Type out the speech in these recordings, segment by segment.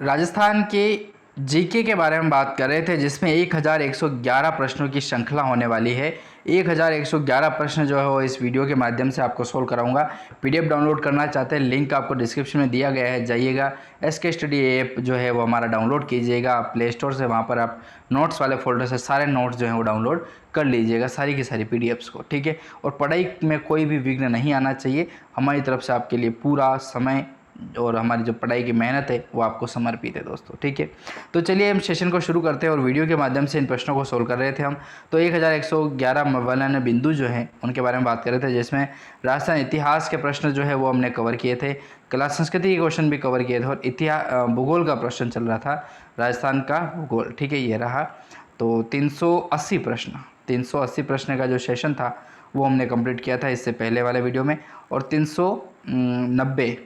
राजस्थान के जीके के बारे में बात कर रहे थे, जिसमें 1111 प्रश्नों की श्रृंखला होने वाली है। 1111 प्रश्न जो है वो इस वीडियो के माध्यम से आपको सोल्व कराऊंगा। पीडीएफ डाउनलोड करना चाहते हैं, लिंक आपको डिस्क्रिप्शन में दिया गया है, जाइएगा। एसके स्टडी ऐप जो है वो हमारा डाउनलोड कीजिएगा प्ले स्टोर से। वहाँ पर आप नोट्स वाले फोल्डर से सारे नोट्स जो हैं वो डाउनलोड कर लीजिएगा, सारी की सारी पीडीएफ्स को, ठीक है। और पढ़ाई में कोई भी विघ्न नहीं आना चाहिए। हमारी तरफ से आपके लिए पूरा समय और हमारी जो पढ़ाई की मेहनत है वो आपको समर्पित है दोस्तों, ठीक है। तो चलिए हम सेशन को शुरू करते हैं और वीडियो के माध्यम से इन प्रश्नों को सोल्व कर रहे थे हम। तो 1111 मवलन बिंदु जो हैं उनके बारे में बात कर रहे थे, जिसमें राजस्थान इतिहास के प्रश्न जो है वो हमने कवर किए थे, कला संस्कृति के क्वेश्चन भी कवर किए थे, और भूगोल का प्रश्न चल रहा था, राजस्थान का भूगोल, ठीक है, ये रहा। तो 380 प्रश्न का जो सेशन था वो हमने कंप्लीट किया था इससे पहले वाले वीडियो में। और 390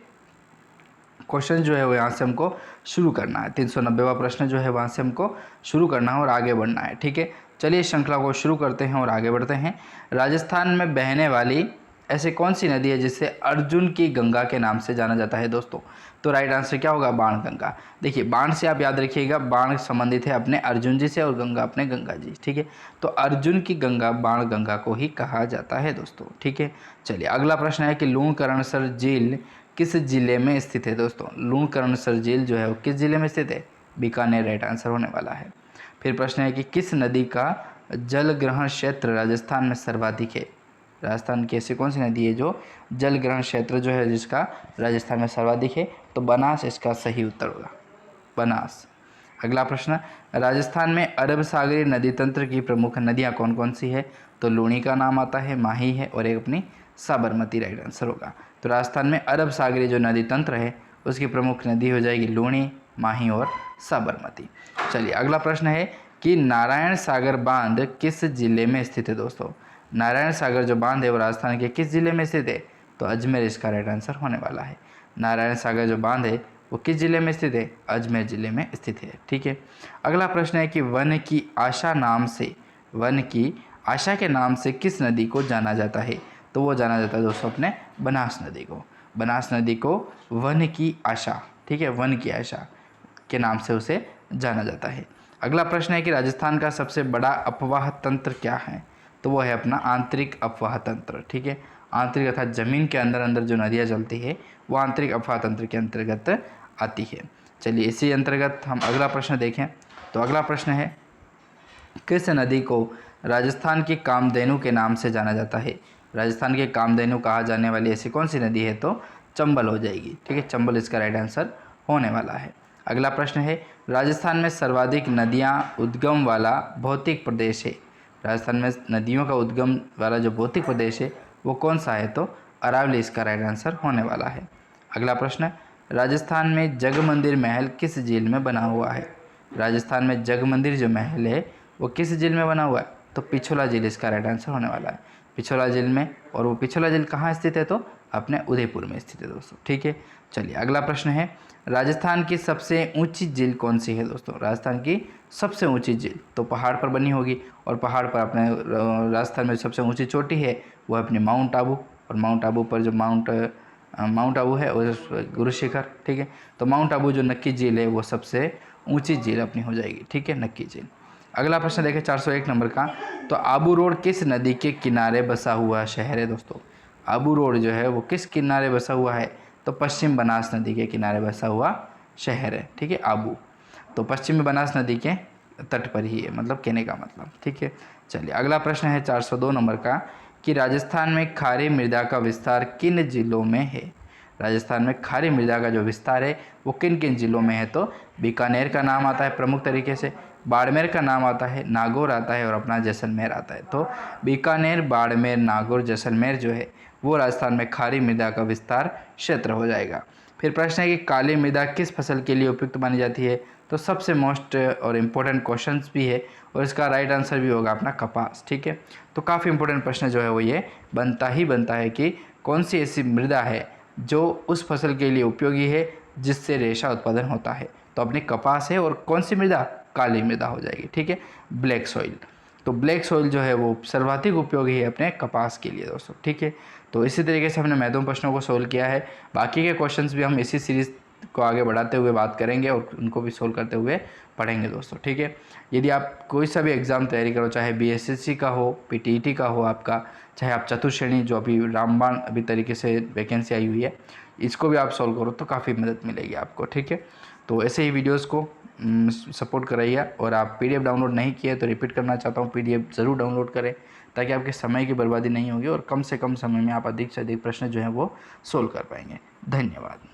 क्वेश्चन जो है वो यहाँ से हमको शुरू करना है। 390वां प्रश्न जो है वहाँ से हमको शुरू करना है और आगे बढ़ना है, ठीक है। चलिए इस श्रृंखला को शुरू करते हैं और आगे बढ़ते हैं। राजस्थान में बहने वाली ऐसी कौन सी नदी है जिसे अर्जुन की गंगा के नाम से जाना जाता है दोस्तों? तो राइट आंसर क्या होगा? बाणगंगा। देखिए, बाण से आप याद रखिएगा, बाण संबंधित है अपने अर्जुन जी से और गंगा अपने गंगा जी, ठीक है। तो अर्जुन की गंगा बाणगंगा को ही कहा जाता है दोस्तों, ठीक है। चलिए अगला प्रश्न है कि लूणकरणसर झील किस जिले में स्थित है दोस्तों? लूणकरणसर झील जो है वो किस जिले में स्थित है? बीकानेर राइट आंसर होने वाला है। फिर प्रश्न है कि किस नदी का जल ग्रहण क्षेत्र राजस्थान में सर्वाधिक है? राजस्थान की ऐसी कौन सी नदी है जो जल ग्रहण क्षेत्र जो है जिसका राजस्थान में सर्वाधिक है? तो बनास इसका सही उत्तर होगा, बनास। अगला प्रश्न, राजस्थान में अरब सागरीय नदी तंत्र की प्रमुख नदियाँ कौन कौन सी है? तो लूणी का नाम आता है, माही है और एक अपनी साबरमती राइट आंसर होगा। तो राजस्थान में अरब सागरीय जो नदी तंत्र है उसकी प्रमुख नदी हो जाएगी लूणी, माही और साबरमती। चलिए अगला प्रश्न है कि नारायण सागर बांध किस जिले में स्थित है दोस्तों? नारायण सागर जो बांध है वो राजस्थान के किस जिले में स्थित है? तो अजमेर इसका राइट आंसर होने वाला है। नारायण सागर जो बांध है वो किस जिले में स्थित है? अजमेर जिले में स्थित है, ठीक है। अगला प्रश्न है कि वन की आशा के नाम से किस नदी को जाना जाता है? तो वो जाना जाता है दोस्तों अपने बनास नदी को। बनास नदी को वन की आशा, ठीक है, वन की आशा के नाम से उसे जाना जाता है। अगला प्रश्न है कि राजस्थान का सबसे बड़ा अपवाह तंत्र क्या है? तो वो है अपना आंतरिक अपवाह तंत्र, ठीक है। आंतरिक अर्थात जमीन के अंदर अंदर जो नदियाँ चलती है वो आंतरिक अपवाह तंत्र के अंतर्गत आती है। चलिए इसी अंतर्गत हम अगला प्रश्न देखें। तो अगला प्रश्न है, किस नदी को राजस्थान की कामधेनु के नाम से जाना जाता है? राजस्थान के कामधेनु कहा जाने वाली ऐसी कौन सी नदी है? तो चंबल हो जाएगी, ठीक है, चंबल इसका राइट आंसर होने वाला है। अगला प्रश्न है, राजस्थान में सर्वाधिक नदियां उद्गम वाला भौतिक प्रदेश है? राजस्थान में नदियों का उद्गम वाला जो भौतिक प्रदेश है वो कौन सा है? तो अरावली इसका राइट आंसर होने वाला है। अगला प्रश्न, राजस्थान में जगमंदिर महल किस झील में बना हुआ है? राजस्थान में जगमंदिर जो महल है वो किस झील में बना हुआ है? तो पिछोला झील इसका राइट आंसर होने वाला है, पिछोला झील में। और वो पिछोला झील कहाँ स्थित है? तो अपने उदयपुर में स्थित है दोस्तों, ठीक है। चलिए अगला प्रश्न है, राजस्थान की सबसे ऊंची झील कौन सी है दोस्तों? राजस्थान की सबसे ऊंची झील तो पहाड़ पर बनी होगी, और पहाड़ पर अपने राजस्थान में सबसे ऊंची चोटी है वो अपनी माउंट आबू, और माउंट आबू पर जो माउंट आबू है और गुरु शिखर, ठीक है। तो माउंट आबू जो नक्की झील है वो सबसे ऊंची झील अपनी हो जाएगी, ठीक है, नक्की झील। अगला प्रश्न देखें 401 नंबर का। तो आबू रोड किस नदी के किनारे बसा हुआ शहर है दोस्तों? आबू रोड जो है वो किस किनारे बसा हुआ है? तो पश्चिम बनास नदी के किनारे बसा हुआ शहर है, ठीक है, आबू। तो पश्चिमी बनास नदी के तट पर ही है, मतलब कहने का मतलब, ठीक है। चलिए अगला प्रश्न है 402 नंबर का कि राजस्थान में खारी मृदा का विस्तार किन जिलों में है? राजस्थान में खारी मृदा का जो विस्तार है वो किन किन जिलों में है? तो बीकानेर का नाम आता है प्रमुख तरीके से, बाड़मेर का नाम आता है, नागौर आता है और अपना जैसलमेर आता है। तो बीकानेर, बाड़मेर, नागौर, जैसलमेर जो है वो राजस्थान में खारी मृदा का विस्तार क्षेत्र हो जाएगा। फिर प्रश्न है कि काली मृदा किस फसल के लिए उपयुक्त मानी जाती है? तो सबसे मोस्ट और इम्पोर्टेंट क्वेश्चंस भी है और इसका राइट आंसर भी होगा अपना कपास, ठीक है। तो काफ़ी इंपॉर्टेंट प्रश्न जो है वो ये बनता है कि कौन सी ऐसी मृदा है जो उस फसल के लिए उपयोगी है जिससे रेशा उत्पादन होता है? तो अपनी कपास है, और कौन सी मृदा? काली मृदा हो जाएगी, ठीक है, ब्लैक सॉइल। तो ब्लैक सॉइल जो है वो सर्वाधिक उपयोगी है अपने कपास के लिए दोस्तों, ठीक है। तो इसी तरीके से हमने महत्वपूर्ण प्रश्नों को सोल्व किया है। बाकी के क्वेश्चंस भी हम इसी सीरीज़ को आगे बढ़ाते हुए बात करेंगे और उनको भी सोल्व करते हुए पढ़ेंगे दोस्तों, ठीक है। यदि आप कोई सा भी एग्ज़ाम तैयारी करो, चाहे बीएसएससी का हो, पीटीईटी का हो आपका, चाहे आप चतुश्रेणी जो अभी रामबाण अभी तरीके से वैकेंसी आई हुई है, इसको भी आप सॉल्व करो तो काफ़ी मदद मिलेगी आपको, ठीक है। तो ऐसे ही वीडियोज़ को सपोर्ट कराइए। और आप पीडीएफ डाउनलोड नहीं किए तो रिपीट करना चाहता हूँ, पीडीएफ ज़रूर डाउनलोड करें ताकि आपके समय की बर्बादी नहीं होगी और कम से कम समय में आप अधिक से अधिक प्रश्न जो हैं वो सोल्व कर पाएंगे। धन्यवाद।